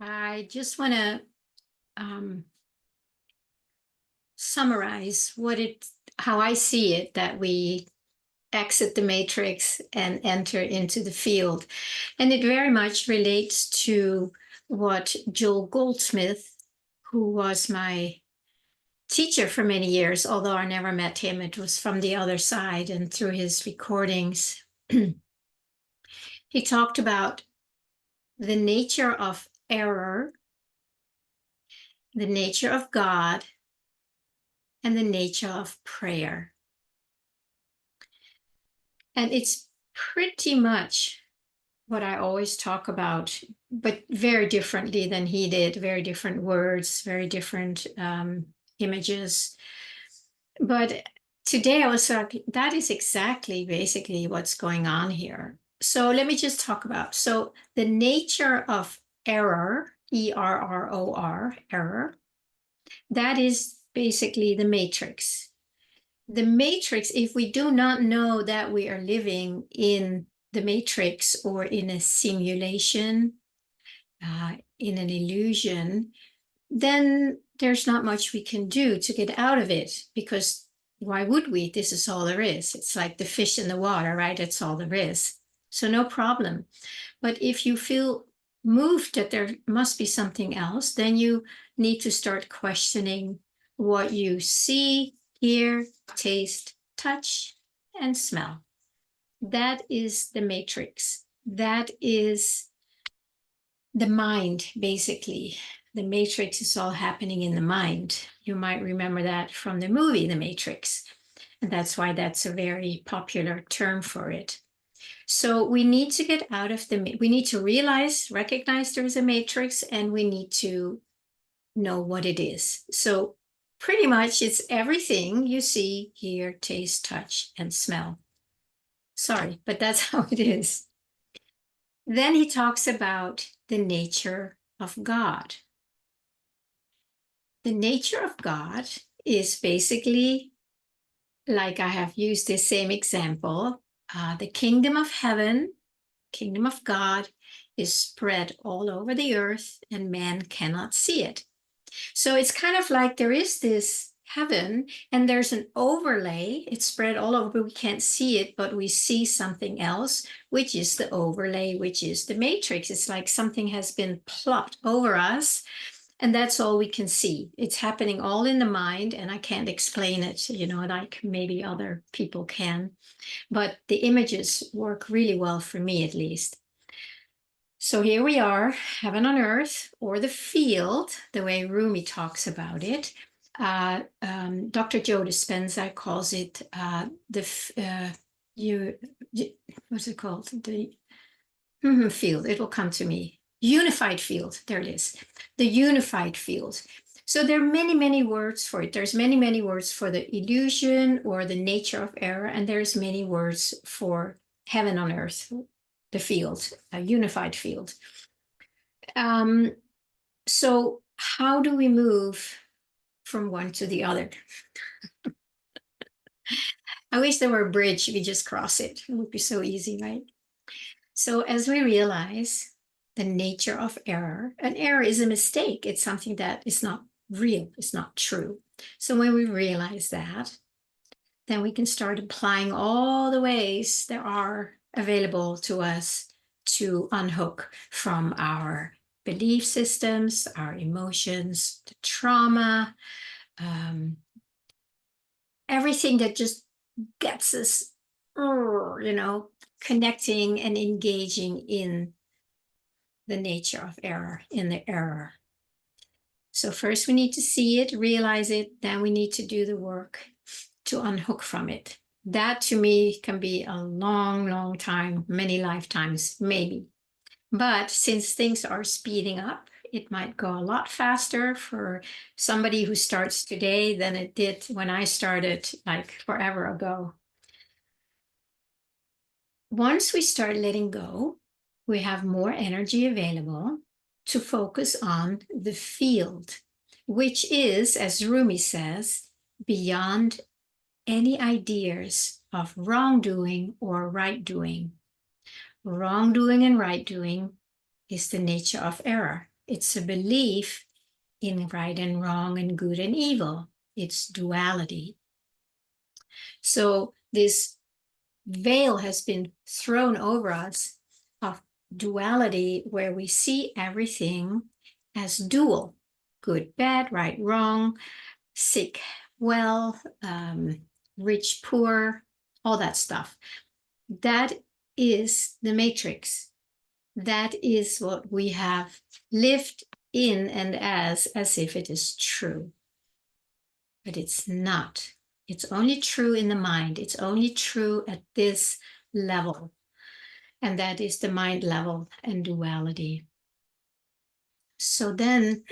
I just want to um, summarize how I see it, that we exit the matrix and enter into the field. And it very much relates to what Joel Goldsmith, who was my teacher for many years, although I never met him, it was from the other side and through his recordings. He talked about the nature of error, the nature of God, and the nature of prayer. And it's pretty much what I always talk about, but very differently than he did, very different words, very different images. But today I was like, that is exactly basically what's going on here. So let me just talk about, so the nature of error, E-R-R-O-R, error, that is basically the matrix. The matrix, if we do not know that we are living in the matrix or in a simulation, in an illusion, then there's not much we can do to get out of it, because why would we? This is all there is. It's like the fish in the water, right? That's all there is. So no problem. But if you feel moved that there must be something else, then you need to start questioning what you see, hear, taste, touch, and smell. That is the matrix. That is the mind, basically. The matrix is all happening in the mind. You might remember that from the movie, The Matrix. And that's why that's a very popular term for it. So we need to get out of we need to recognize there is a matrix, and we need to know what it is. So pretty much it's everything you see, hear, taste, touch, and smell. Sorry, but that's how it is. Then he talks about the nature of God. The nature of God is basically, like I have used the same example, the kingdom of heaven, kingdom of God, is spread all over the earth and man cannot see it. So it's kind of like there is this heaven and there's an overlay. It's spread all over, but we can't see it, but we see something else, which is the overlay, which is the matrix. It's like something has been plopped over us, and that's all we can see. It's happening all in the mind, and I can't explain it, like maybe other people can, but the images work really well for me, at least. So here we are, heaven on earth, or the field, the way Rumi talks about it. Dr. Joe Dispenza calls it what's it called? The field. It will come to me. Unified field. There it is. The unified field. So there are many, many words for it. There's many, many words for the illusion or the nature of error, and there's many words for heaven on earth, the field, a unified field. So how do we move from one to the other? I wish there were a bridge, we just cross it. It would be so easy, right? So as we realize the nature of error, an error is a mistake. It's something that is not real, it's not true. So when we realize that, then we can start applying all the ways there are available to us to unhook from our belief systems, our emotions, the trauma, everything that just gets us, connecting and engaging in the nature of error, in the error. So first we need to see it, realize it, then we need to do the work to unhook from it. That to me can be a long, long time, many lifetimes, maybe. But since things are speeding up, it might go a lot faster for somebody who starts today than it did when I started, like forever ago. Once we start letting go, we have more energy available to focus on the field, which is, as Rumi says, beyond any ideas of wrongdoing or right doing. Wrongdoing and right doing is the nature of error. It's a belief in right and wrong and good and evil. It's duality. So this veil has been thrown over us of duality, where we see everything as dual: good, bad, right, wrong, sick, well, rich, poor, all that stuff. That is the matrix. That is what we have lived in and as if it is true. But it's not. It's only true in the mind. It's only true at this level. And that is the mind level and duality. So then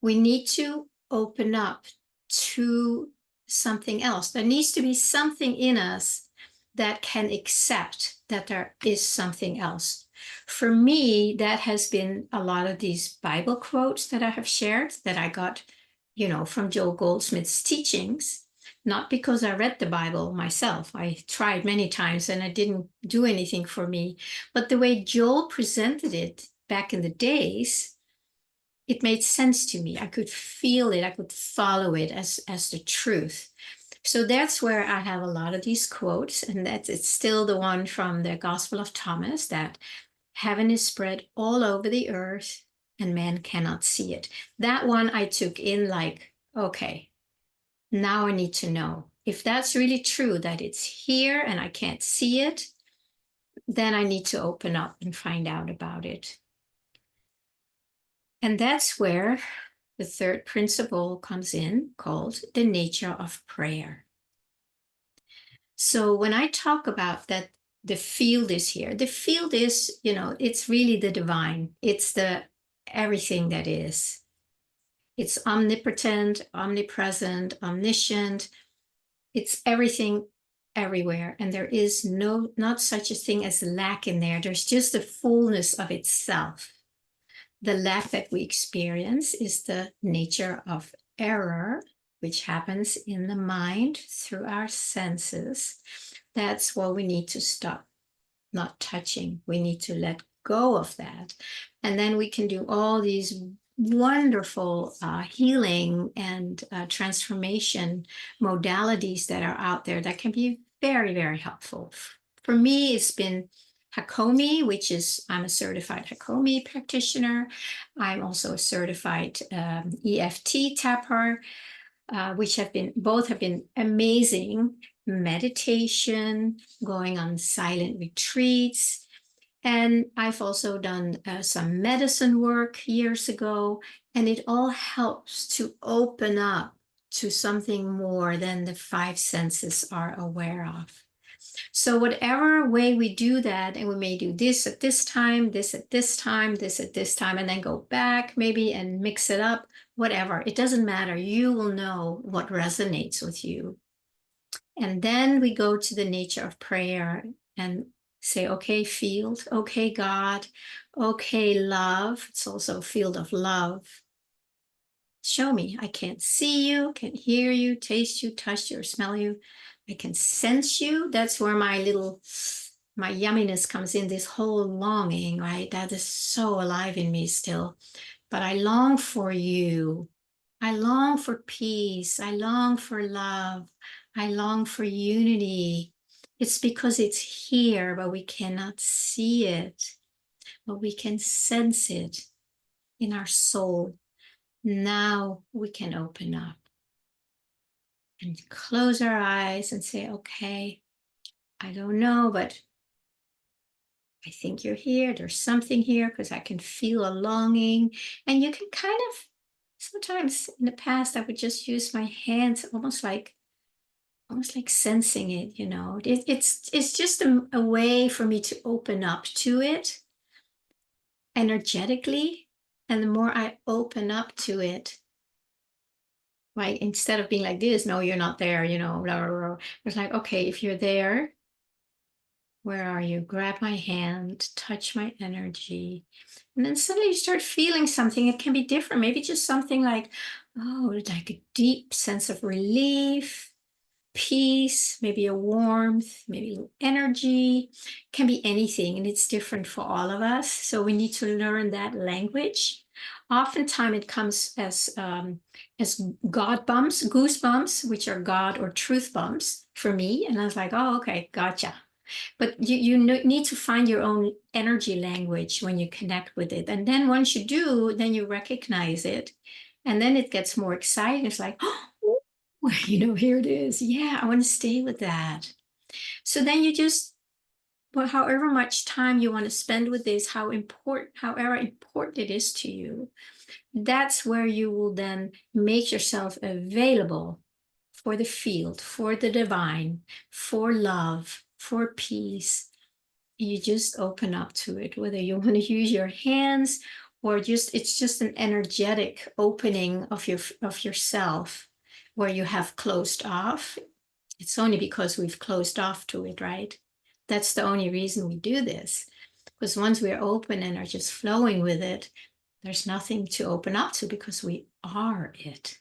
we need to open up to something else. There needs to be something in us that can accept that there is something else. For me, that has been a lot of these Bible quotes that I have shared that I got, from Joel Goldsmith's teachings. Not because I read the Bible myself. I tried many times and it didn't do anything for me. But the way Joel presented it back in the days, it made sense to me. I could feel it. I could follow it as the truth. So that's where I have a lot of these quotes, and it's still the one from the Gospel of Thomas, that heaven is spread all over the earth and man cannot see it. That one I took in like, okay, now I need to know. If that's really true, that it's here and I can't see it, then I need to open up and find out about it. And that's where the third principle comes in, called the nature of prayer. So when I talk about that, the field is here. The field is, it's really the divine. It's the everything that is. It's omnipotent, omnipresent, omniscient. It's everything everywhere. And there is not such a thing as lack in there. There's just the fullness of itself. The lack that we experience is the nature of error, which happens in the mind through our senses. That's what we need to stop not touching. We need to let go of that. And then we can do all these wonderful healing and transformation modalities that are out there that can be very, very helpful. For me, it's been Hakomi, which is, I'm a certified Hakomi practitioner. I'm also a certified EFT tapper, which both have been amazing. Meditation, going on silent retreats. And I've also done some medicine work years ago, and it all helps to open up to something more than the five senses are aware of. So whatever way we do that, and we may do this at this time, this at this time, this at this time, and then go back maybe and mix it up, whatever, it doesn't matter. You will know what resonates with you. And then we go to the nature of prayer and say, okay, field, okay, God, okay, love. It's also a field of love. Show me. I can't see you, can't hear you, taste you, touch you, or smell you. I can sense you. That's where my yumminess comes in, this whole longing, right? That is so alive in me still. But I long for you. I long for peace. I long for love. I long for unity. It's because it's here, but we cannot see it. But we can sense it in our soul. Now we can open up and close our eyes and say, okay, I don't know, but I think you're here. There's something here because I can feel a longing. And you can kind of, sometimes in the past, I would just use my hands almost like sensing it, it's just a way for me to open up to it energetically. And the more I open up to it, right, instead of being like this, no, you're not there, blah, blah, blah. It's like, okay, if you're there, where are you? Grab my hand, touch my energy. And then suddenly you start feeling something. It can be different. Maybe just something like, like a deep sense of relief, peace, maybe a warmth, maybe energy. It can be anything, and it's different for all of us. So we need to learn that language Oftentimes it comes as God bumps, goosebumps, which are God or truth bumps for me. And I was like, oh, okay, gotcha. But you need to find your own energy language when you connect with it. And then once you do, then you recognize it. And then it gets more exciting. It's like, oh, here it is. Yeah, I want to stay with that. So then you just, well, however much time you want to spend with this, however important it is to you, that's where you will then make yourself available for the field, for the divine, for love, for peace. You just open up to it, whether you want to use your hands or just it's just an energetic opening of yourself where you have closed off. It's only because we've closed off to it, right? That's the only reason we do this. Because once we're open and are just flowing with it, there's nothing to open up to because we are it.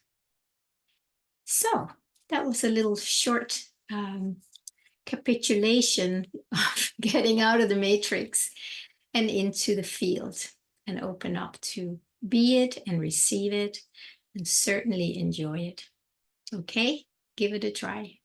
So that was a little short capitulation of getting out of the matrix and into the field and open up to be it and receive it and certainly enjoy it. Okay, give it a try.